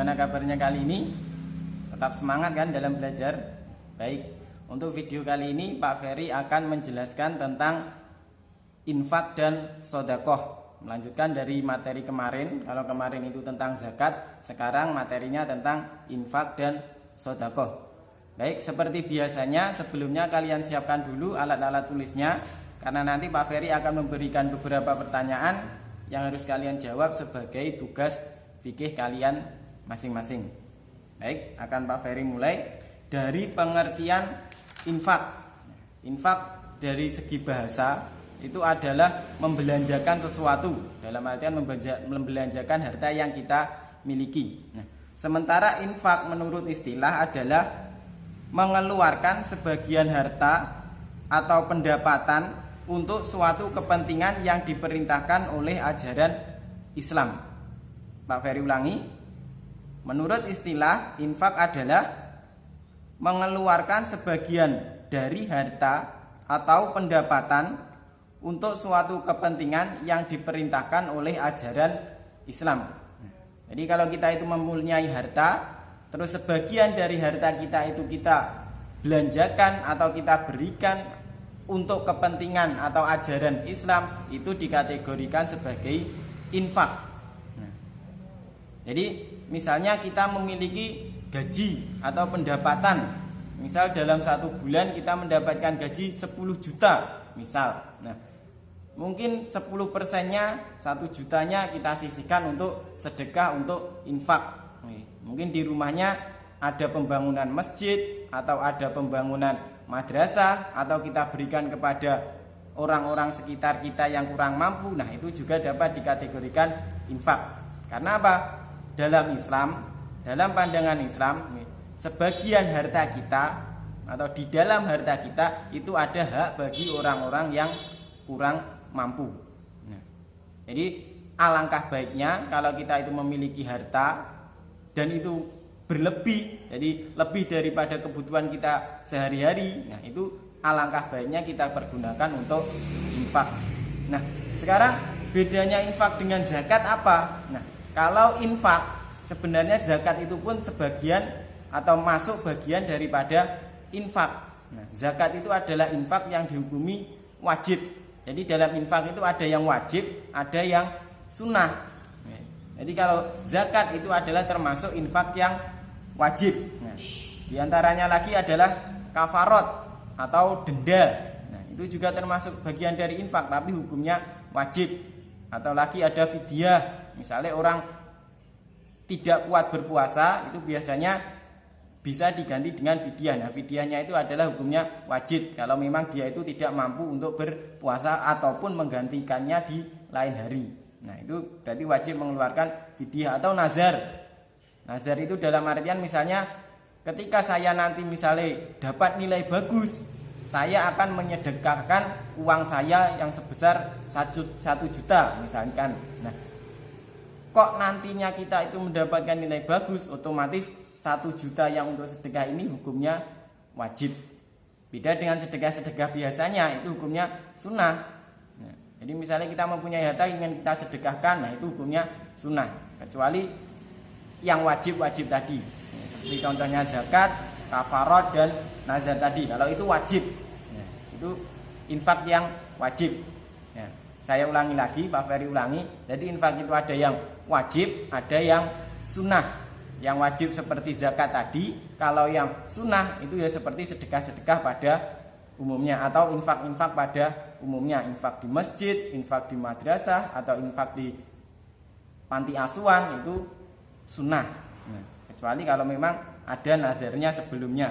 Bagaimana kabarnya kali ini? Tetap semangat kan dalam belajar? Baik, untuk video kali ini Pak Ferry akan menjelaskan tentang infak dan sodakoh. Melanjutkan dari materi kemarin. Kalau kemarin itu tentang zakat, sekarang materinya tentang infak dan sodakoh. Baik, seperti biasanya sebelumnya kalian siapkan dulu alat-alat tulisnya, karena nanti Pak Ferry akan memberikan beberapa pertanyaan yang harus kalian jawab sebagai tugas fikih kalian masing-masing. Baik, akan Pak Ferry mulai dari pengertian infak. Infak dari segi bahasa itu adalah membelanjakan sesuatu, dalam artian membelanjakan harta yang kita miliki. Nah, sementara infak menurut istilah adalah mengeluarkan sebagian harta atau pendapatan untuk suatu kepentingan yang diperintahkan oleh ajaran Islam. Pak Ferry ulangi. Menurut istilah, infak adalah mengeluarkan sebagian dari harta atau pendapatan untuk suatu kepentingan yang diperintahkan oleh ajaran Islam. Jadi kalau kita itu mempunyai harta, terus sebagian dari harta kita itu kita belanjakan atau kita berikan untuk kepentingan atau ajaran Islam, itu dikategorikan sebagai infak. Jadi misalnya kita memiliki gaji atau pendapatan, misal dalam satu bulan kita mendapatkan gaji 10 juta misal. Nah, mungkin 10%-nya, 1 jutanya kita sisihkan untuk sedekah, untuk infak. Mungkin di rumahnya ada pembangunan masjid atau ada pembangunan madrasah, atau kita berikan kepada orang-orang sekitar kita yang kurang mampu. Nah, itu juga dapat dikategorikan infak. Karena apa? Dalam Islam, dalam pandangan Islam, sebagian harta kita atau di dalam harta kita itu ada hak bagi orang-orang yang kurang mampu. Nah, jadi alangkah baiknya kalau kita itu memiliki harta dan itu berlebih, jadi lebih daripada kebutuhan kita sehari-hari. Nah, itu alangkah baiknya kita pergunakan untuk infak. Nah, sekarang bedanya infak dengan zakat apa? Nah, kalau infak, sebenarnya zakat itu pun sebagian atau masuk bagian daripada infak. Nah, zakat itu adalah infak yang dihukumi wajib. Jadi dalam infak itu ada yang wajib, ada yang sunnah. Jadi kalau zakat itu adalah termasuk infak yang wajib. Nah, di antaranya lagi adalah kafarot atau denda. Nah, itu juga termasuk bagian dari infak, tapi hukumnya wajib. Atau lagi ada fidyah. Misalnya orang tidak kuat berpuasa, itu biasanya bisa diganti dengan fidyah. Nah, fidyahnya itu adalah hukumnya wajib kalau memang dia itu tidak mampu untuk berpuasa ataupun menggantikannya di lain hari. Nah, itu berarti wajib mengeluarkan fidyah. Atau nazar. Nazar itu dalam artian misalnya ketika saya nanti misalnya dapat nilai bagus, saya akan menyedekahkan uang saya yang sebesar 1 juta misalkan. Nah, kok nantinya kita itu mendapatkan nilai bagus, otomatis 1 juta yang untuk sedekah ini hukumnya wajib. Beda dengan sedekah-sedekah biasanya, itu hukumnya sunnah. Nah, jadi misalnya kita mempunyai harta ingin kita sedekahkan, nah itu hukumnya sunnah. Kecuali yang wajib-wajib tadi, seperti contohnya zakat, kafarot, dan nazar tadi. Kalau itu wajib, nah, itu infak yang wajib. Nah, saya ulangi lagi, Pak Ferry ulangi. Jadi infak itu ada yang wajib, ada yang sunnah. Yang wajib seperti zakat tadi. Kalau yang sunnah itu ya seperti sedekah-sedekah pada umumnya, atau infak-infak pada umumnya. Infak di masjid, infak di madrasah, atau infak di panti asuhan, itu sunnah. Nah, kecuali kalau memang ada nazarnya sebelumnya.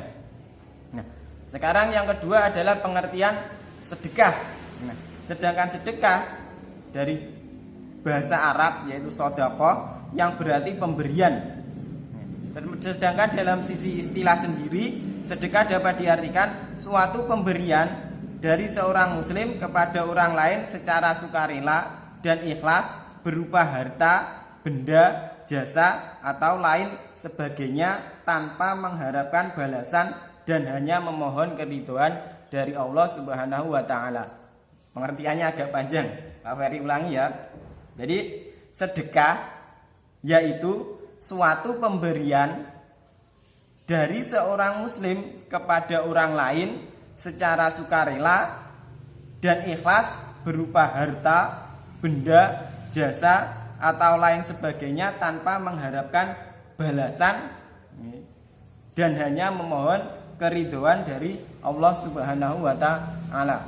Nah, sekarang yang kedua adalah pengertian sedekah. Nah, sedangkan sedekah dari bahasa Arab yaitu sodakoh, yang berarti pemberian. Sedangkan dalam sisi istilah sendiri, sedekah dapat diartikan suatu pemberian dari seorang muslim kepada orang lain secara sukarela dan ikhlas berupa harta, benda, jasa, atau lain sebagainya tanpa mengharapkan balasan dan hanya memohon keridhaan dari Allah Subhanahu wa taala. Pengertiannya agak panjang, Pak Ferry ulangi ya. Jadi sedekah yaitu suatu pemberian dari seorang muslim kepada orang lain secara sukarela dan ikhlas berupa harta, benda, jasa atau lain sebagainya tanpa mengharapkan balasan dan hanya memohon keridhaan dari Allah Subhanahu wa taala.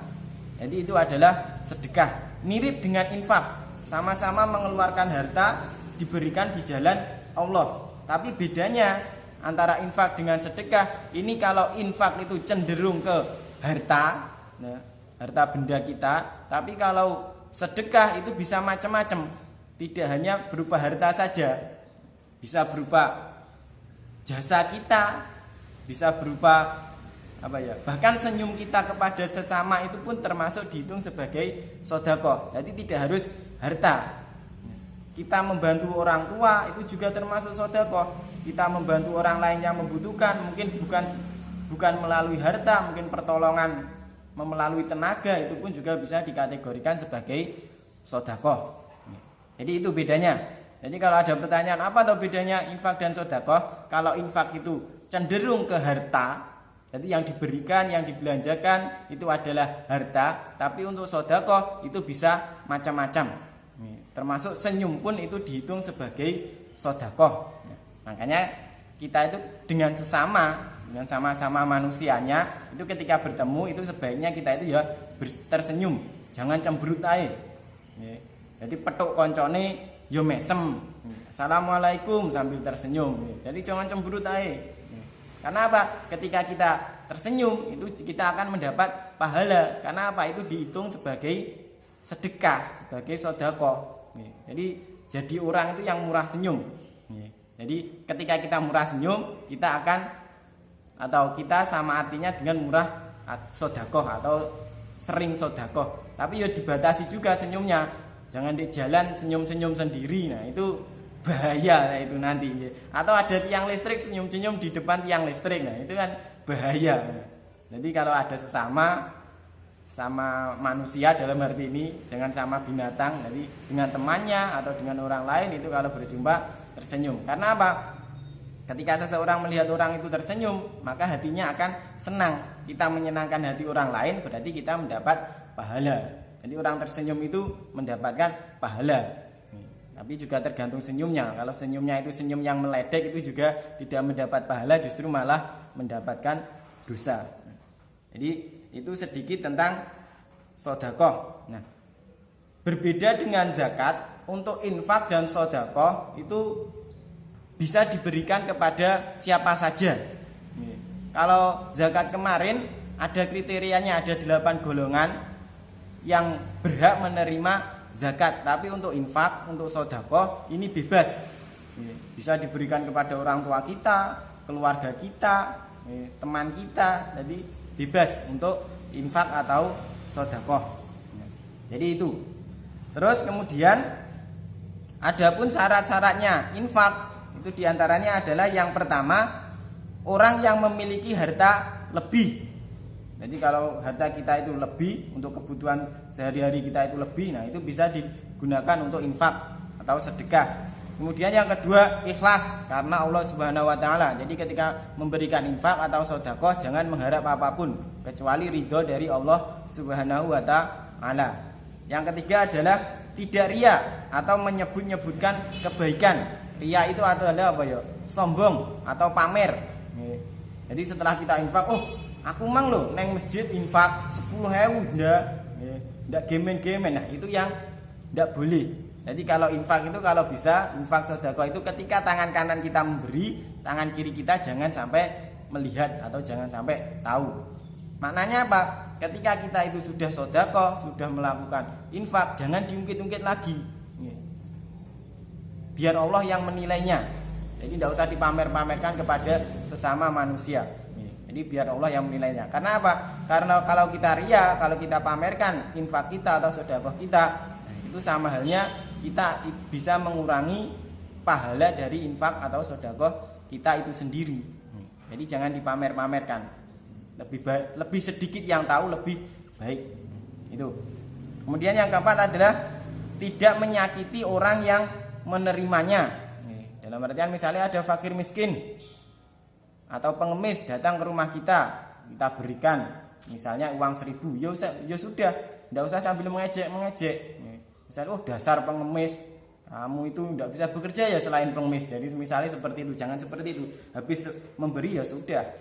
Jadi itu adalah sedekah, mirip dengan infak, sama-sama mengeluarkan harta diberikan di jalan Allah. Tapi bedanya antara infak dengan sedekah, ini kalau infak itu cenderung ke harta, harta benda kita, tapi kalau sedekah itu bisa macam-macam, tidak hanya berupa harta saja, bisa berupa jasa kita, bisa berupa bahkan senyum kita kepada sesama itu pun termasuk dihitung sebagai sedekah. Jadi tidak harus harta. Kita membantu orang tua itu juga termasuk sedekah. Kita membantu orang lain yang membutuhkan, mungkin bukan melalui harta, mungkin pertolongan melalui tenaga, itu pun juga bisa dikategorikan sebagai sedekah. Jadi itu bedanya. Jadi kalau ada pertanyaan apa atau bedanya infak dan sedekah? Kalau infak itu cenderung ke harta, jadi yang diberikan, yang dibelanjakan itu adalah harta. Tapi untuk sedekah itu bisa macam-macam. Termasuk senyum pun itu dihitung sebagai sedekah. Makanya kita itu dengan sama-sama manusianya itu ketika bertemu itu sebaiknya kita itu ya tersenyum, jangan cemberut aja. Jadi petuk koncone yo mesem, assalamualaikum sambil tersenyum. Jadi jangan cemberut aja. Karena apa? Ketika kita tersenyum itu kita akan mendapat pahala. Karena apa? Itu dihitung sebagai sedekah, sebagai sedekah. Jadi orang itu yang murah senyum. Jadi ketika kita murah senyum, kita akan atau kita sama artinya dengan murah sedekah atau sering sedekah. Tapi ya dibatasi juga senyumnya. Jangan di jalan senyum-senyum sendiri. Nah, itu bahaya itu nanti. Atau ada tiang listrik senyum-senyum di depan tiang listrik. Nah, itu kan bahaya. Jadi kalau ada sama manusia dalam arti ini, jangan sama binatang. Jadi dengan temannya atau dengan orang lain itu kalau berjumpa tersenyum. Karena apa? Ketika seseorang melihat orang itu tersenyum, maka hatinya akan senang. Kita menyenangkan hati orang lain berarti kita mendapat pahala. Jadi orang tersenyum itu mendapatkan pahala. Tapi juga tergantung senyumnya. Kalau senyumnya itu senyum yang meledek itu juga tidak mendapat pahala, justru malah mendapatkan dosa. Jadi itu sedikit tentang sedekah. Nah, berbeda dengan zakat, untuk infak dan sedekah itu bisa diberikan kepada siapa saja. Kalau zakat kemarin ada kriterianya, ada 8 golongan yang berhak menerima zakat. Tapi untuk infak, untuk sedekah ini bebas. Bisa diberikan kepada orang tua kita, keluarga kita, teman kita. Jadi bebas untuk infak atau sedekah. Jadi itu. Terus kemudian adapun syarat-syaratnya infak itu diantaranya adalah yang pertama, orang yang memiliki harta lebih. Jadi kalau harta kita itu lebih, untuk kebutuhan sehari-hari kita itu lebih, nah itu bisa digunakan untuk infak atau sedekah. Kemudian yang kedua, ikhlas karena Allah Subhanahu wa taala. Jadi ketika memberikan infak atau sedekah jangan mengharap apapun kecuali ridho dari Allah Subhanahu wa taala. Yang ketiga adalah tidak riya atau menyebut-nyebutkan kebaikan. Riya itu adalah apa ya? Sombong atau pamer. Jadi setelah kita infak, aku mang loh neng masjid infak 10.000 ndak gemen-gemen. Nah, itu yang ndak boleh. Jadi kalau infak itu kalau bisa infak sedekah itu ketika tangan kanan kita memberi, tangan kiri kita jangan sampai melihat atau jangan sampai tahu. Maknanya apa? Ketika kita itu sudah sedekah, sudah melakukan infak, jangan diungkit-ungkit lagi. Biar Allah yang menilainya. Jadi tidak usah dipamer-pamerkan kepada sesama manusia. Jadi biar Allah yang menilainya. Karena apa? Karena kalau kita riya, kalau kita pamerkan infak kita atau sedekah kita, itu sama halnya kita bisa mengurangi pahala dari infak atau sedekah kita itu sendiri. Jadi jangan dipamer-pamerkan. Lebih sedikit yang tahu lebih baik. Itu. Kemudian yang keempat adalah tidak menyakiti orang yang menerimanya. Dalam Dalam artian misalnya ada fakir miskin atau pengemis datang ke rumah kita berikan misalnya uang 1.000, ya sudah, tidak usah sambil mengejek. Misalnya dasar pengemis, kamu itu tidak bisa bekerja ya selain pengemis. Jadi misalnya seperti itu, jangan seperti itu. Habis memberi ya sudah,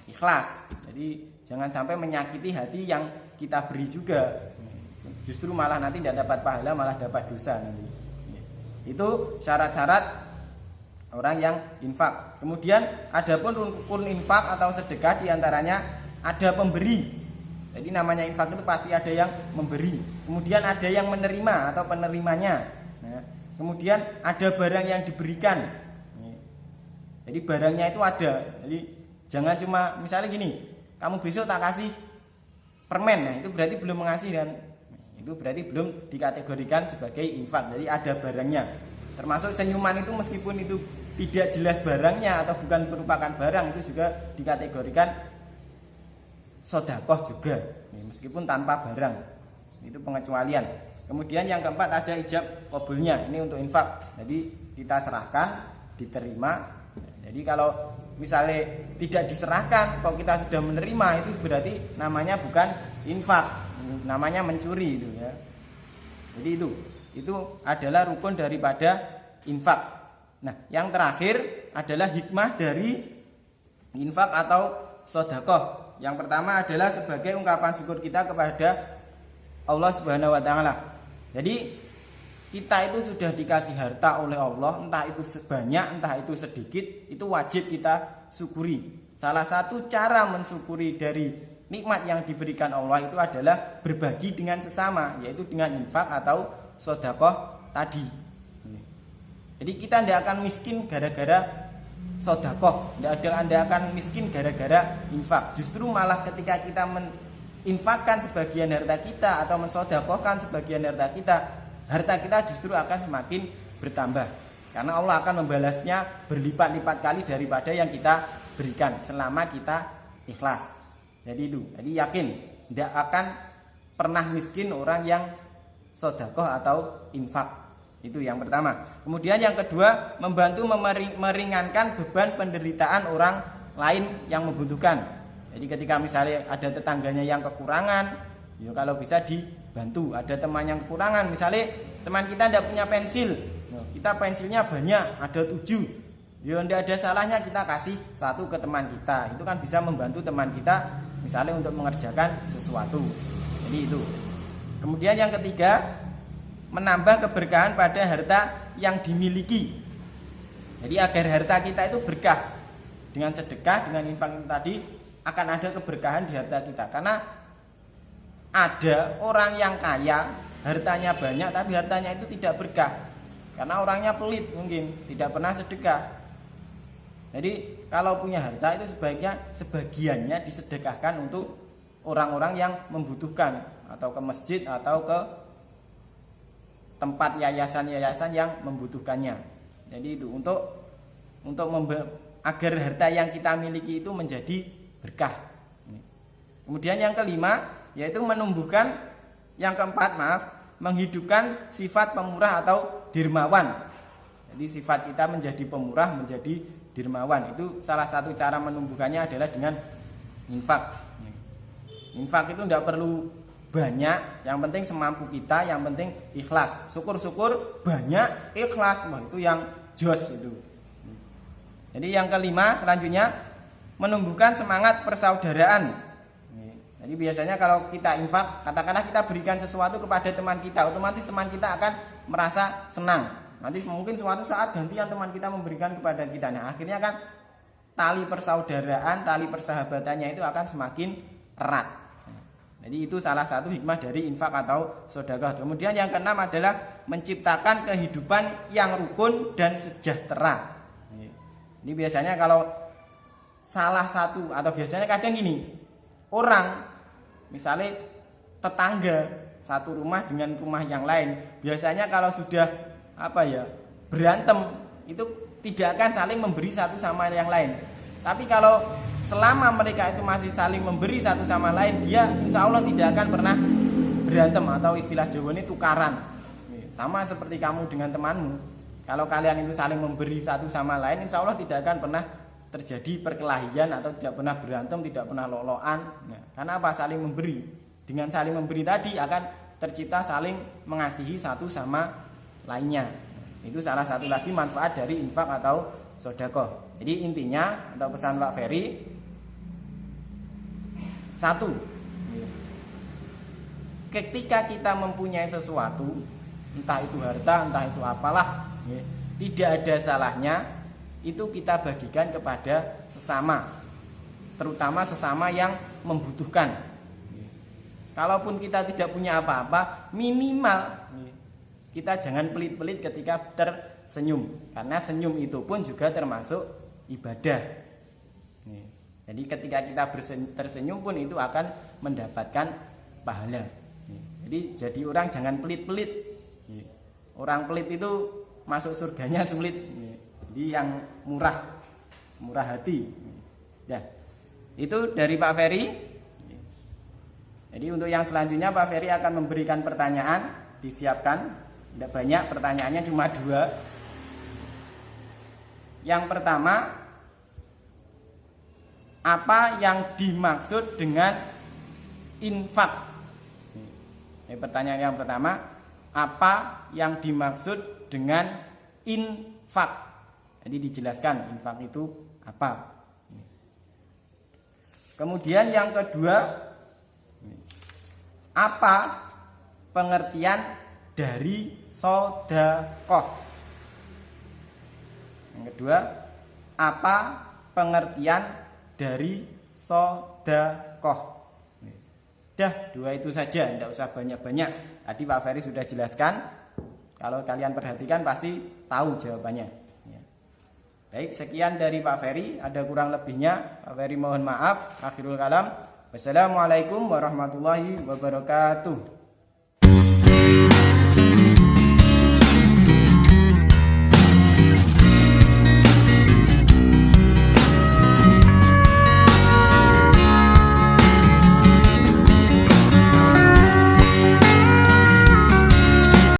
ikhlas. Jadi jangan sampai menyakiti hati yang kita beri juga. Justru malah nanti tidak dapat pahala, malah dapat dosa nanti. Itu syarat-syarat orang yang infak. Kemudian adapun rukun infak atau sedekah diantaranya ada pemberi. Jadi namanya infak itu pasti ada yang memberi. Kemudian ada yang menerima atau penerimanya. Nah, kemudian ada barang yang diberikan. Jadi barangnya itu ada. Jadi jangan cuma misalnya gini, kamu besok tak kasih permen. Nah, itu berarti belum mengasih kan? Itu berarti belum dikategorikan sebagai infak. Jadi ada barangnya. Termasuk senyuman itu meskipun itu tidak jelas barangnya atau bukan merupakan barang, itu juga dikategorikan sedekah juga, meskipun tanpa barang. Itu pengecualian. Kemudian yang keempat ada ijab qabulnya. Ini untuk infak. Jadi kita serahkan, diterima. Jadi kalau misalnya tidak diserahkan, kalau kita sudah menerima, itu berarti namanya bukan infak, namanya mencuri itu ya. Jadi itu adalah rukun daripada infak. Nah, yang terakhir adalah hikmah dari infak atau sedekah. Yang pertama adalah sebagai ungkapan syukur kita kepada Allah Subhanahu wa taala. Jadi kita itu sudah dikasih harta oleh Allah, entah itu sebanyak, entah itu sedikit, itu wajib kita syukuri. Salah satu cara mensyukuri dari nikmat yang diberikan Allah itu adalah berbagi dengan sesama, yaitu dengan infak atau sedekah tadi. Jadi kita tidak akan miskin gara-gara sedekah, tidak akan miskin gara-gara infak. Justru malah ketika kita menginfakkan sebagian harta kita atau mensedekahkan sebagian harta kita justru akan semakin bertambah. Karena Allah akan membalasnya berlipat-lipat kali daripada yang kita berikan selama kita ikhlas. Jadi yakin tidak akan pernah miskin orang yang sedekah atau infak. Itu yang pertama. Kemudian yang kedua, membantu meringankan beban penderitaan orang lain yang membutuhkan. Jadi ketika misalnya ada tetangganya yang kekurangan, ya kalau bisa dibantu. Ada teman yang kekurangan, misalnya teman kita tidak punya pensil, kita pensilnya banyak, ada 7. Ya tidak ada salahnya kita kasih 1 ke teman kita. Itu kan bisa membantu teman kita misalnya untuk mengerjakan sesuatu. Jadi itu. Kemudian yang ketiga, menambah keberkahan pada harta yang dimiliki. Jadi agar harta kita itu berkah. Dengan sedekah, dengan infak itu tadi akan ada keberkahan di harta kita. Karena ada orang yang kaya, hartanya banyak tapi hartanya itu tidak berkah. Karena orangnya pelit mungkin, tidak pernah sedekah. Jadi kalau punya harta itu sebagiannya disedekahkan untuk orang-orang yang membutuhkan, atau ke masjid atau ke tempat yayasan-yayasan yang membutuhkannya. Jadi itu untuk agar harta yang kita miliki itu menjadi berkah. Kemudian yang kelima yaitu menghidupkan sifat pemurah atau dermawan. Jadi sifat kita menjadi pemurah, menjadi dermawan. Itu salah satu cara menumbuhkannya adalah dengan infak. Infak itu tidak perlu banyak, yang penting semampu kita, yang penting ikhlas. Syukur-syukur banyak, ikhlas, itu yang jos itu. Jadi yang kelima selanjutnya menumbuhkan semangat persaudaraan. Jadi biasanya kalau kita infak, katakanlah kita berikan sesuatu kepada teman kita, otomatis teman kita akan merasa senang. Nanti mungkin suatu saat gantian teman kita memberikan kepada kita. Nah, akhirnya kan tali persaudaraan, tali persahabatannya itu akan semakin erat. Jadi itu salah satu hikmah dari infak atau sedekah. Kemudian yang keenam adalah menciptakan kehidupan yang rukun dan sejahtera. Ini biasanya kalau salah satu, atau biasanya kadang gini, orang misalnya tetangga satu rumah dengan rumah yang lain, biasanya kalau sudah berantem itu tidak akan saling memberi satu sama yang lain. Tapi kalau selama mereka itu masih saling memberi satu sama lain, dia insya Allah tidak akan pernah berantem, atau istilah Jawa ini tukaran. Sama seperti kamu dengan temanmu. Kalau kalian itu saling memberi satu sama lain, insya Allah tidak akan pernah terjadi perkelahian atau tidak pernah berantem, tidak pernah loloan. Nah, karena apa? Saling memberi. Dengan saling memberi tadi akan tercipta saling mengasihi satu sama lainnya. Itu salah satu lagi manfaat dari infak atau sedekah. Jadi intinya atau pesan Pak Ferry, satu, ketika kita mempunyai sesuatu, entah itu harta, entah itu apalah, tidak ada salahnya itu kita bagikan kepada sesama, terutama sesama yang membutuhkan. Kalaupun kita tidak punya apa-apa, minimal kita jangan pelit-pelit ketika tersenyum, karena senyum itu pun juga termasuk ibadah. Jadi ketika kita tersenyum pun itu akan mendapatkan pahala. Jadi orang jangan pelit-pelit. Orang pelit itu masuk surganya sulit. Jadi yang murah hati. Ya, itu dari Pak Ferry. Jadi untuk yang selanjutnya Pak Ferry akan memberikan pertanyaan, disiapkan. Tidak banyak, pertanyaannya cuma 2. Yang pertama, apa yang dimaksud dengan infak? Pertanyaan yang pertama, apa yang dimaksud dengan infak? Jadi dijelaskan infak itu apa. Kemudian yang kedua, apa pengertian dari sedekah? Yang kedua, apa pengertian dari sedekah? Dah, 2 itu saja, tidak usah banyak-banyak. Tadi Pak Ferry sudah jelaskan. Kalau kalian perhatikan pasti tahu jawabannya. Baik, sekian dari Pak Ferry. Ada kurang lebihnya, Pak Ferry mohon maaf. Akhirul kalam. Wassalamualaikum warahmatullahi wabarakatuh.